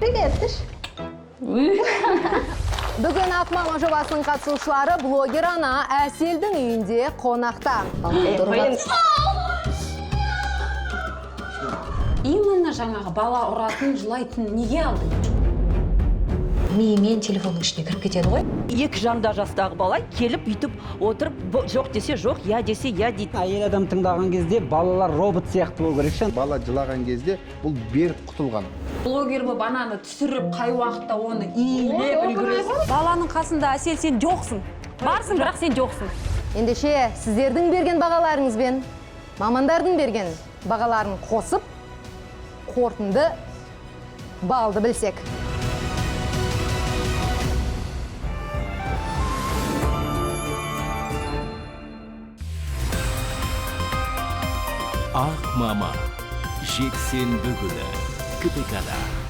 Кеттиш. Бүгін Ақмама жобасының қатысушылары блогер ана Әселдің үйінде қонақта. Именно жаңағы бала ұратын, жылайтын неге алдың? Миымен телефонның ішіне кіріп кетеді ғой. Екі жанда жастағы бала келіп үйтіп отырып, жоқ десе жоқ, я десе я дейді. Әйел адам тыңдаған кезде балалар робот сияқты болу керек. Бала жылаған кезде бұл беріп құтылған. Блогер болып ананы түсіріп, қай уақытта оны иілеп үлгересің. Баланың қасында Әсел сен жоқсың. Барсың, бірақ сен жоқсың. Ендеше сіздердің берген бағаларыңызбен мамандардың берген бағаларын қосып, қорытынды балды білсек. Ақ мама жексенбі күні КТК-да.